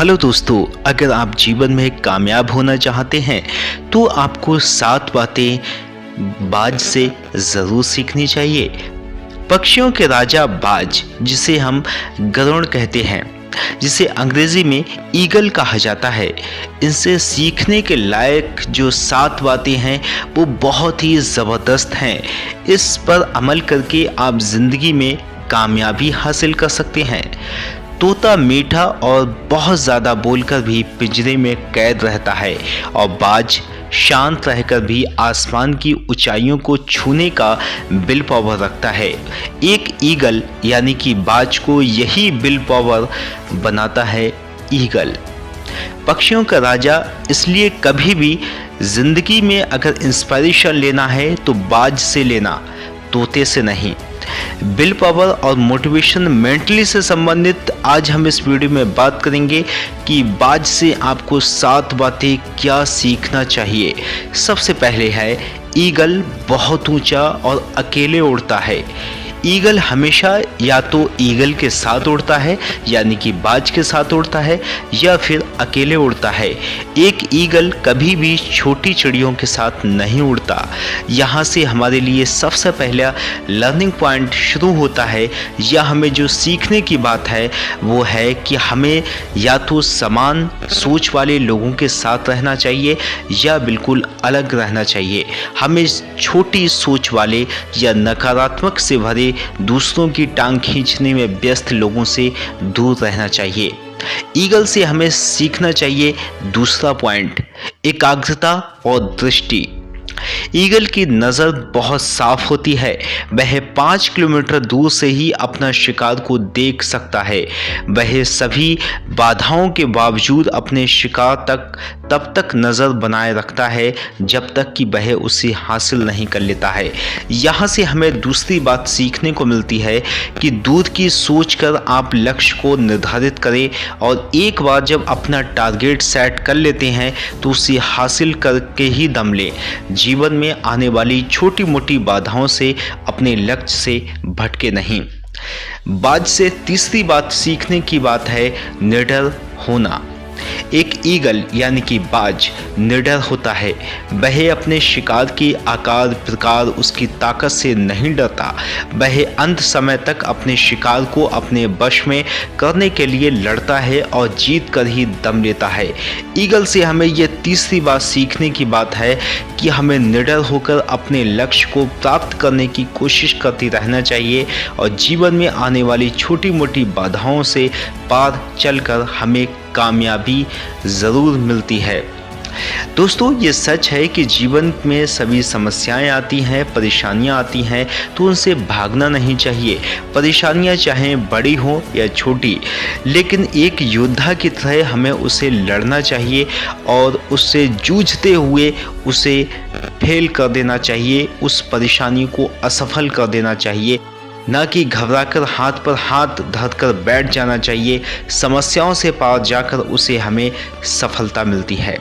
Hello दोस्तों, अगर आप जीवन में कामयाब होना चाहते हैं तो आपको 7 बातें बाज से ज़रूर सीखनी चाहिए। पक्षियों के राजा बाज, जिसे हम गरुड़ कहते हैं, जिसे अंग्रेजी में ईगल कहा जाता है, इनसे सीखने के लायक जो 7 बातें हैं वो बहुत ही ज़बरदस्त हैं। इस पर अमल करके आप ज़िंदगी में कामयाबी हासिल कर सकते हैं। तोता मीठा और बहुत ज़्यादा बोलकर भी पिंजरे में कैद रहता है और बाज शांत रहकर भी आसमान की ऊंचाइयों को छूने का विल पावर रखता है। एक ईगल यानी कि बाज को यही विल पावर बनाता है ईगल। पक्षियों का राजा इसलिए कभी भी जिंदगी में अगर इंस्पिरेशन लेना है तो बाज से लेना, तोते से नहीं। विल पावर और मोटिवेशन मेंटली से संबंधित आज हम इस वीडियो में बात करेंगे कि बाज से आपको 7 बातें क्या सीखना चाहिए। सबसे पहले है, ईगल बहुत ऊंचा और अकेले उड़ता है। ईगल हमेशा या तो ईगल के साथ उड़ता है यानी कि बाज के साथ उड़ता है या फिर अकेले उड़ता है। एक ईगल कभी भी छोटी चिड़ियों के साथ नहीं उड़ता। यहाँ से हमारे लिए सबसे पहला लर्निंग पॉइंट शुरू होता है या हमें जो सीखने की बात है वो है कि हमें या तो समान सोच वाले लोगों के साथ रहना चाहिए या बिल्कुल अलग रहना चाहिए। हमें छोटी सोच वाले या नकारात्मक से भरे दूसरों की टांग खींचने में व्यस्त लोगों से दूर रहना चाहिए। ईगल से हमें सीखना चाहिए दूसरा पॉइंट, एकाग्रता और दृष्टि। ईगल की नज़र बहुत साफ होती है। वह 5 किलोमीटर दूर से ही अपना शिकार को देख सकता है। वह सभी बाधाओं के बावजूद अपने शिकार तक तब तक नज़र बनाए रखता है जब तक कि वह उसे हासिल नहीं कर लेता है। यहाँ से हमें दूसरी बात सीखने को मिलती है कि दूर की सोच कर आप लक्ष्य को निर्धारित करें और एक बार जब अपना टारगेट सेट कर लेते हैं तो उसे हासिल करके ही दम लें। जीवन में आने वाली छोटी मोटी बाधाओं से अपने लक्ष्य से भटके नहीं। बाज से तीसरी बात सीखने की बात है, निडर होना। एक ईगल यानी कि बाज निडर होता है। वह अपने शिकार के आकार प्रकार उसकी ताकत से नहीं डरता। वह अंत समय तक अपने शिकार को अपने वश में करने के लिए लड़ता है और जीत कर ही दम लेता है। ईगल से हमें यह तीसरी बात सीखने की बात है कि हमें निडर होकर अपने लक्ष्य को प्राप्त करने की कोशिश करते रहना चाहिए और जीवन में आने वाली छोटी मोटी बाधाओं से पार चलकर हमें कामयाबी ज़रूर मिलती है। दोस्तों, ये सच है कि जीवन में सभी समस्याएं आती हैं, परेशानियां आती हैं, तो उनसे भागना नहीं चाहिए। परेशानियां चाहे बड़ी हों या छोटी, लेकिन एक योद्धा की तरह हमें उसे लड़ना चाहिए और उससे जूझते हुए उसे फेल कर देना चाहिए, उस परेशानी को असफल कर देना चाहिए, ना कि घबराकर हाथ पर हाथ धरकर बैठ जाना चाहिए। समस्याओं से पार जाकर उसे हमें सफलता मिलती है।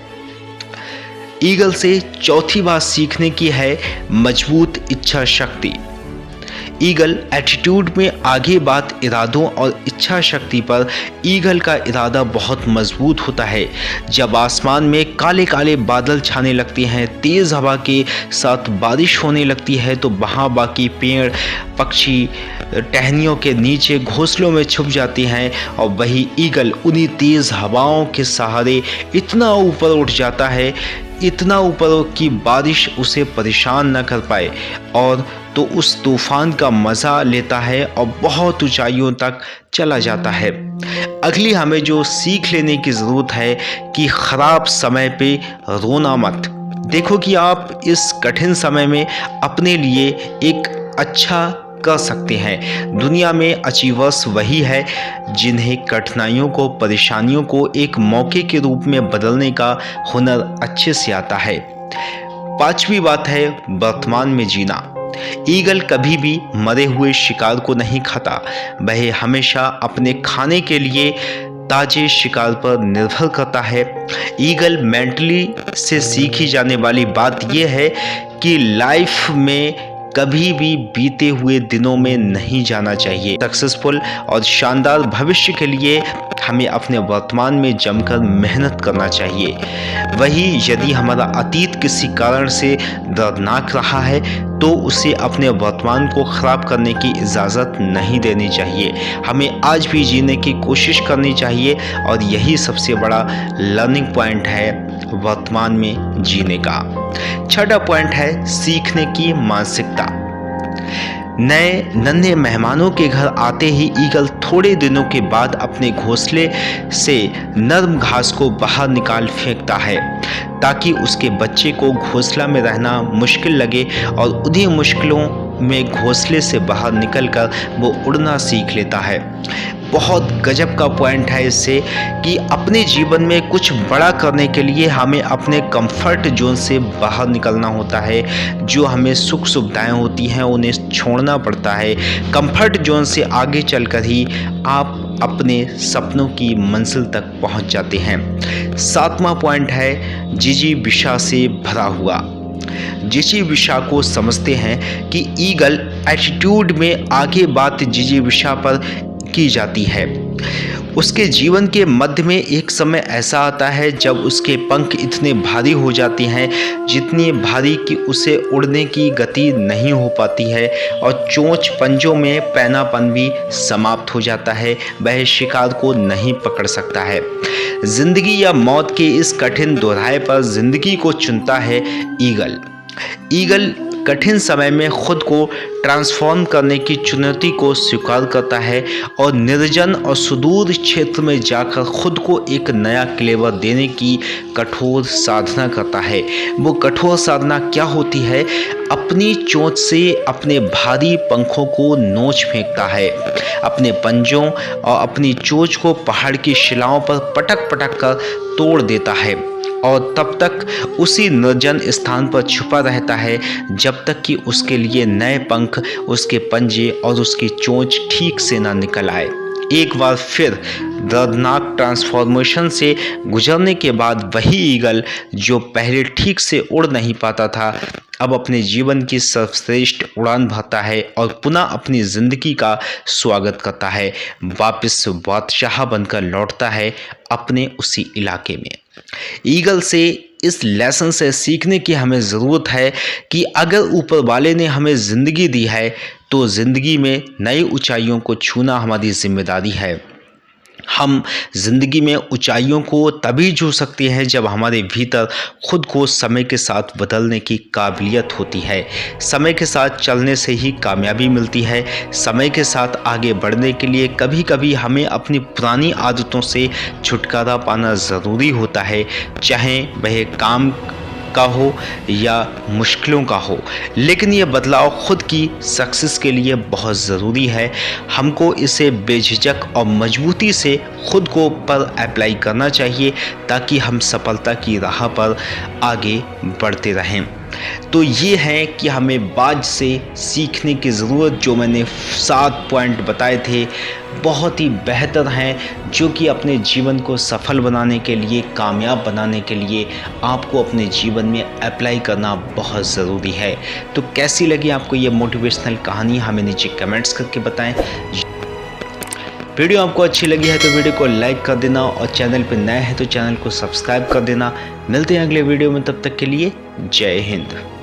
ईगल से चौथी बात सीखने की है, मजबूत इच्छा शक्ति। ईगल एटीट्यूड में आगे बात इरादों और इच्छा शक्ति पर। ईगल का इरादा बहुत मजबूत होता है। जब आसमान में काले काले बादल छाने लगते हैं, तेज़ हवा के साथ बारिश होने लगती है, तो वहाँ बाकी पेड़ पक्षी टहनियों के नीचे घोंसलों में छुप जाती हैं और वही ईगल उन्हीं तेज़ हवाओं के सहारे इतना ऊपर उठ जाता है, इतना ऊपर कि बारिश उसे परेशान न कर पाए, और तो उस तूफान का मज़ा लेता है और बहुत ऊंचाइयों तक चला जाता है। अगली हमें जो सीख लेने की ज़रूरत है कि ख़राब समय पे रोना मत। देखो कि आप इस कठिन समय में अपने लिए एक अच्छा कर सकते हैं। दुनिया में अचीवर्स वही है जिन्हें कठिनाइयों को, परेशानियों को एक मौके के रूप में बदलने का हुनर अच्छे से आता है। 5वीं बात है, वर्तमान में जीना। ईगल कभी भी मरे हुए शिकार को नहीं खाता। वह हमेशा अपने खाने के लिए ताजे शिकार पर निर्भर करता है। ईगल मेंटली से सीखी जाने वाली बात यह है कि लाइफ में कभी भी बीते हुए दिनों में नहीं जाना चाहिए। सक्सेसफुल और शानदार भविष्य के लिए हमें अपने वर्तमान में जमकर मेहनत करना चाहिए। वही यदि हमारा अतीत किसी कारण से दर्दनाक रहा है तो उसे अपने वर्तमान को खराब करने की इजाज़त नहीं देनी चाहिए। हमें आज भी जीने की कोशिश करनी चाहिए और यही सबसे बड़ा लर्निंग पॉइंट है वर्तमान में जीने का। छठा पॉइंट है सीखने की मानसिकता। नए नन्हे मेहमानों के घर आते ही ईगल थोड़े दिनों के बाद अपने घोंसले से नर्म घास को बाहर निकाल फेंकता है ताकि उसके बच्चे को घोंसला में रहना मुश्किल लगे और उन्हीं मुश्किलों में घोंसले से बाहर निकलकर वो उड़ना सीख लेता है। बहुत गजब का पॉइंट है इससे कि अपने जीवन में कुछ बड़ा करने के लिए हमें अपने कंफर्ट जोन से बाहर निकलना होता है। जो हमें सुख सुविधाएं होती हैं उन्हें छोड़ना पड़ता है। कंफर्ट जोन से आगे चलकर ही आप अपने सपनों की मंजिल तक पहुंच जाते हैं। सातवां पॉइंट है जिजीविषा से भरा हुआ। जिजीविषा को समझते हैं कि ईगल एटीट्यूड में आगे बात जिजीविषा पर की जाती है। उसके जीवन के मध्य में एक समय ऐसा आता है जब उसके पंख इतने भारी हो जाते हैं जितनी भारी कि उसे उड़ने की गति नहीं हो पाती है और चोंच पंजों में पैनापन भी समाप्त हो जाता है। वह शिकार को नहीं पकड़ सकता है। जिंदगी या मौत के इस कठिन दोहराए पर जिंदगी को चुनता है ईगल। ईगल कठिन समय में खुद को ट्रांसफॉर्म करने की चुनौती को स्वीकार करता है और निर्जन और सुदूर क्षेत्र में जाकर खुद को एक नया क्लेवर देने की कठोर साधना करता है। वो कठोर साधना क्या होती है? अपनी चोंच से अपने भारी पंखों को नोच फेंकता है, अपने पंजों और अपनी चोंच को पहाड़ की शिलाओं पर पटक पटक कर तोड़ देता है और तब तक उसी निर्जन स्थान पर छुपा रहता है जब तक कि उसके लिए नए पंख, उसके पंजे और उसकी चोंच ठीक से ना निकल आए। एक बार फिर दर्दनाक ट्रांसफॉर्मेशन से गुजरने के बाद वही ईगल जो पहले ठीक से उड़ नहीं पाता था अब अपने जीवन की सर्वश्रेष्ठ उड़ान भरता है और पुनः अपनी जिंदगी का स्वागत करता है। वापस बादशाह बनकर लौटता है अपने उसी इलाके में। ईगल से इस लेसन से सीखने की हमें ज़रूरत है कि अगर ऊपर वाले ने हमें ज़िंदगी दी है तो ज़िंदगी में नई ऊंचाइयों को छूना हमारी जिम्मेदारी है। हम जिंदगी में ऊंचाइयों को तभी छू सकते हैं जब हमारे भीतर खुद को समय के साथ बदलने की काबिलियत होती है। समय के साथ चलने से ही कामयाबी मिलती है। समय के साथ आगे बढ़ने के लिए कभी कभी हमें अपनी पुरानी आदतों से छुटकारा पाना ज़रूरी होता है, चाहे वह काम का हो या मुश्किलों का हो। लेकिन ये बदलाव खुद की सक्सेस के लिए बहुत ज़रूरी है। हमको इसे बेझिझक और मजबूती से खुद को पर अप्लाई करना चाहिए ताकि हम सफलता की राह पर आगे बढ़ते रहें। तो ये है कि हमें बाज से सीखने की ज़रूरत, जो मैंने 7 पॉइंट बताए थे बहुत ही बेहतर हैं, जो कि अपने जीवन को सफल बनाने के लिए, कामयाब बनाने के लिए आपको अपने जीवन में अप्लाई करना बहुत ज़रूरी है। तो कैसी लगी आपको ये मोटिवेशनल कहानी, हमें नीचे कमेंट्स करके बताएं। वीडियो आपको अच्छी लगी है तो वीडियो को लाइक कर देना और चैनल पर नए हैं तो चैनल को सब्सक्राइब कर देना। मिलते हैं अगले वीडियो में, तब तक के लिए जय हिंद।